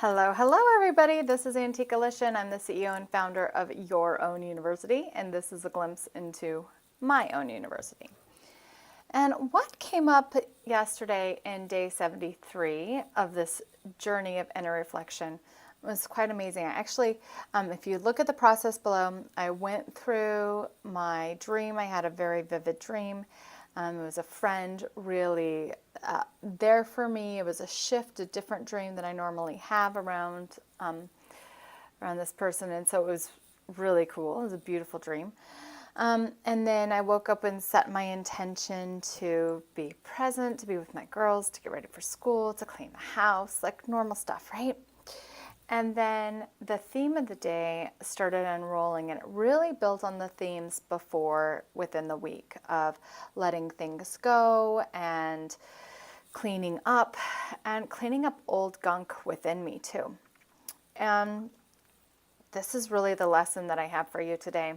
Hello everybody. This is Antique Alicia and I'm the CEO and founder of Your Own University, and this is a glimpse into my own university. And what came up yesterday in day 73 of this journey of inner reflection was quite amazing. I actually, if you look at the process below, I went through my dream. I had a very vivid dream. It was a friend really there for me. It was a shift, a different dream than I normally have around this person, and so it was really cool. It was a beautiful dream. And then I woke up and set my intention to be present, to be with my girls, to get ready for school, to clean the house, like normal stuff, right? And then the theme of the day started unrolling, and it really built on the themes before within the week of letting things go and cleaning up old gunk within me too. And this is really the lesson that I have for you today.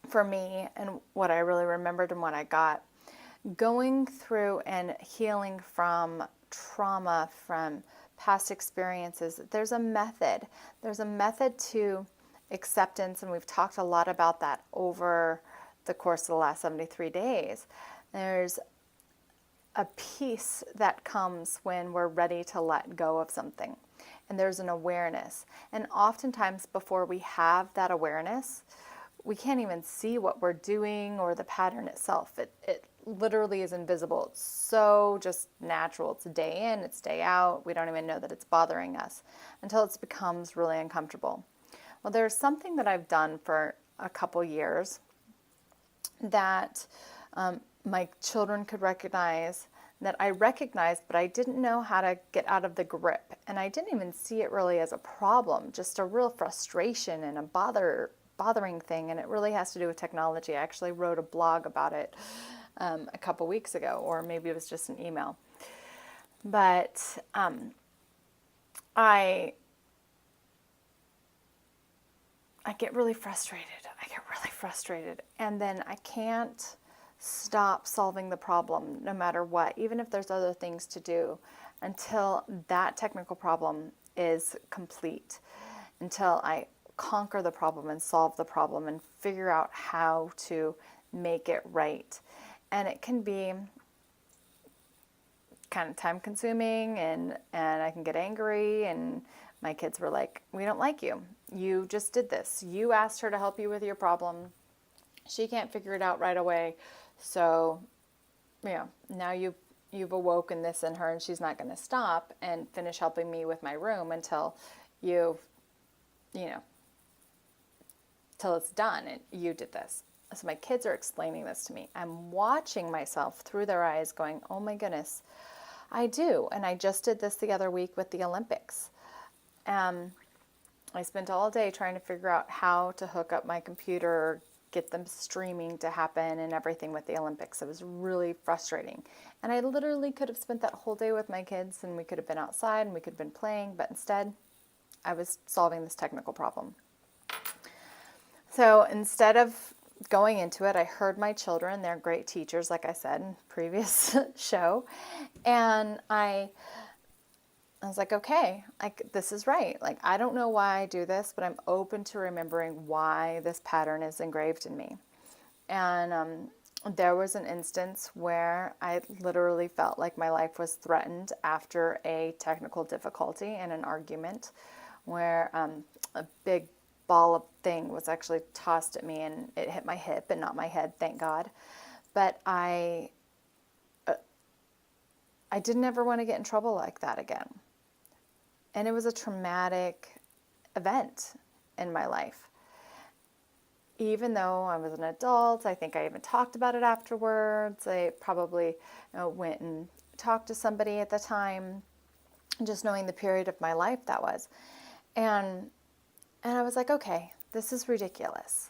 For me, and what I really remembered and what I got, going through and healing from trauma, from past experiences, there's a method. There's a method to acceptance, and we've talked a lot about that over the course of the last 73 days. There's a peace that comes when we're ready to let go of something. And there's an awareness. And oftentimes before we have that awareness, we can't even see what we're doing or the pattern itself. It literally is invisible. It's so just natural. It's day in, it's day out. We don't even know that it's bothering us until it becomes really uncomfortable. Well, there's something that I've done for a couple years that my children could recognize, that I recognized, but I didn't know how to get out of the grip. And I didn't even see it really as a problem, just a real frustration and a bothering thing, and it really has to do with technology. I actually wrote a blog about it a couple weeks ago, or maybe it was just an email. But I get really frustrated. And then I can't stop solving the problem no matter what, even if there's other things to do, until that technical problem is complete, until I conquer the problem and solve the problem and figure out how to make it right. And it can be kind of time consuming, and I can get angry, and my kids were like, we don't like you. You just did this. You asked her to help you with your problem. She can't figure it out right away. So, now you've awoken this in her, and she's not going to stop and finish helping me with my room until till it's done, and you did this. So my kids are explaining this to me. I'm watching myself through their eyes going, oh my goodness, I do. And I just did this the other week with the Olympics. I spent all day trying to figure out how to hook up my computer, get them streaming to happen and everything with the Olympics. It was really frustrating. And I literally could have spent that whole day with my kids, and we could have been outside and we could have been playing, but instead I was solving this technical problem. So instead of going into it, I heard my children. They're great teachers, like I said in previous show. And I was like, okay, this is right. Like, I don't know why I do this, but I'm open to remembering why this pattern is engraved in me. And there was an instance where I literally felt like my life was threatened after a technical difficulty and an argument where a big ball of thing was actually tossed at me, and it hit my hip and not my head, thank God. But I didn't ever want to get in trouble like that again. And it was a traumatic event in my life. Even though I was an adult, I think I even talked about it afterwards. I probably went and talked to somebody at the time, just knowing the period of my life that was. And I was like, okay, this is ridiculous.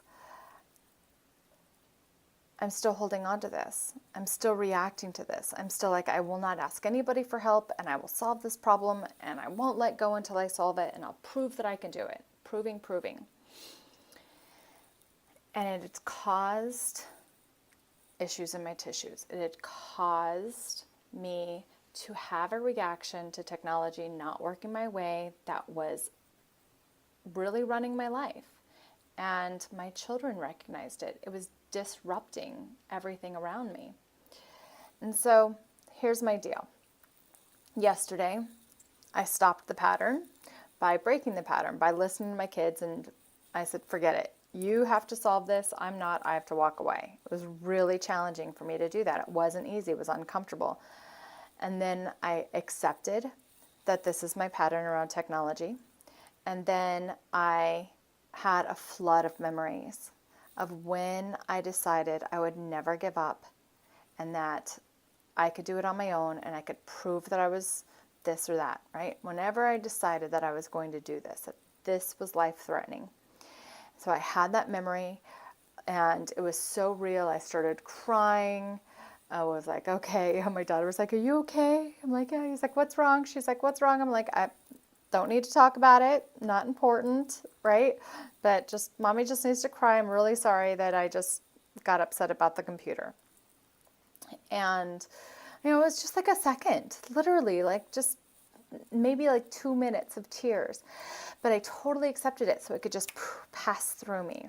I'm still holding on to this. I'm still reacting to this. I'm still like, I will not ask anybody for help, and I will solve this problem, and I won't let go until I solve it, and I'll prove that I can do it. Proving. And it had caused issues in my tissues. It had caused me to have a reaction to technology not working my way that was really running my life. And my children recognized it. It was disrupting everything around me. And so here's my deal. Yesterday, I stopped the pattern by breaking the pattern, by listening to my kids, and I said, forget it. You have to solve this. I'm not. I have to walk away. It was really challenging for me to do that. It wasn't easy. It was uncomfortable. And then I accepted that this is my pattern around technology. And then I had a flood of memories of when I decided I would never give up and that I could do it on my own and I could prove that I was this or that, right? Whenever I decided that I was going to do this, that this was life-threatening. So I had that memory and it was so real. I started crying. I was like, okay. And my daughter was like, are you okay? I'm like, yeah. He's like, what's wrong? She's like, what's wrong? I'm like, I don't need to talk about it. Not important, right? But just, mommy just needs to cry. I'm really sorry that I just got upset about the computer. And, it was just like a second, literally, like just maybe like 2 minutes of tears. But I totally accepted it so it could just pass through me.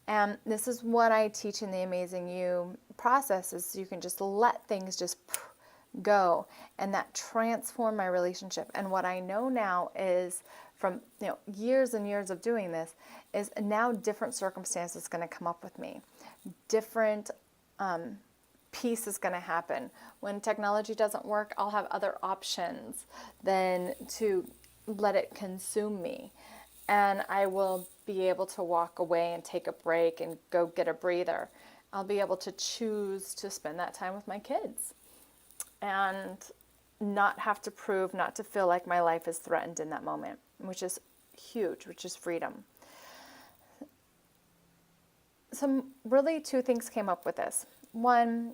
And this is what I teach in the Amazing You process, is you can just let things just go, and that transformed my relationship. And what I know now is from years and years of doing this is now different circumstances going to come up with me, different peace is going to happen. When technology doesn't work, I'll have other options than to let it consume me. And I will be able to walk away and take a break and go get a breather. I'll be able to choose to spend that time with my kids and not have to prove, not to feel like my life is threatened in that moment, which is huge, which is freedom. Really two things came up with this. One,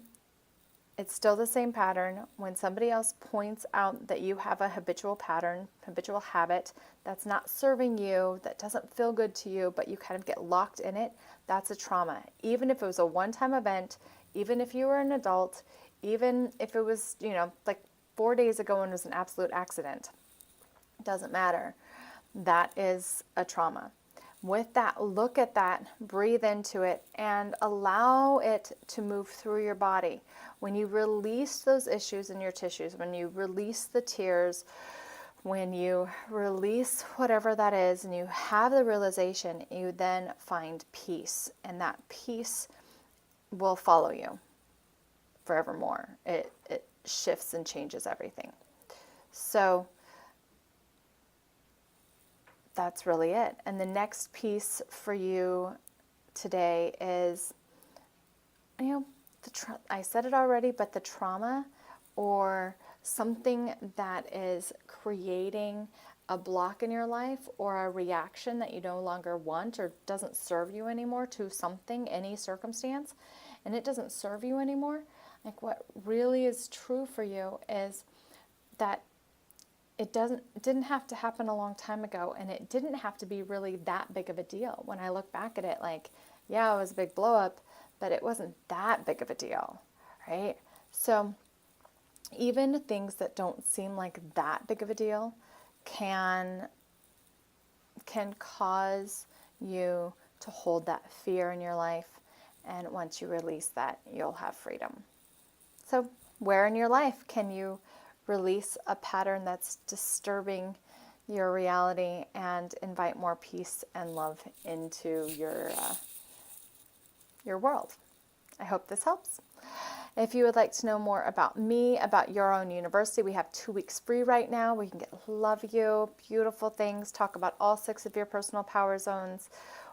it's still the same pattern. When somebody else points out that you have a habitual pattern, habitual habit that's not serving you, that doesn't feel good to you, but you kind of get locked in it, that's a trauma. Even if it was a one-time event, even if you were an adult, even if it was, like 4 days ago and it was an absolute accident, it doesn't matter. That is a trauma. With that, look at that, breathe into it, and allow it to move through your body. When you release those issues in your tissues, when you release the tears, when you release whatever that is, and you have the realization, you then find peace, and that peace will follow you forevermore. It shifts and changes everything. So that's really it. And the next piece for you today is, I said it already, but the trauma or something that is creating a block in your life or a reaction that you no longer want or doesn't serve you anymore to something, any circumstance, and it doesn't serve you anymore. Like, what really is true for you is that it didn't have to happen a long time ago, and it didn't have to be really that big of a deal. When I look back at it, like, yeah, it was a big blow up, but it wasn't that big of a deal, right? So even things that don't seem like that big of a deal can cause you to hold that fear in your life, and once you release that, you'll have freedom. So where in your life can you release a pattern that's disturbing your reality and invite more peace and love into your world? I hope this helps. If you would like to know more about me, about Your Own University, we have 2 weeks free right now. We can get Love You, beautiful things, talk about all 6 of your personal power zones.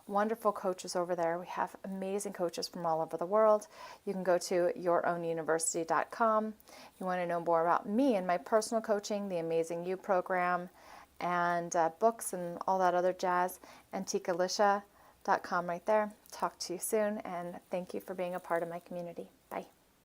Wonderful coaches over there. We have amazing coaches from all over the world. You can go to yourownuniversity.com. If you want to know more about me and my personal coaching, the Amazing You program, and books and all that other jazz, antiquealicia.com right there. Talk to you soon, and thank you for being a part of my community.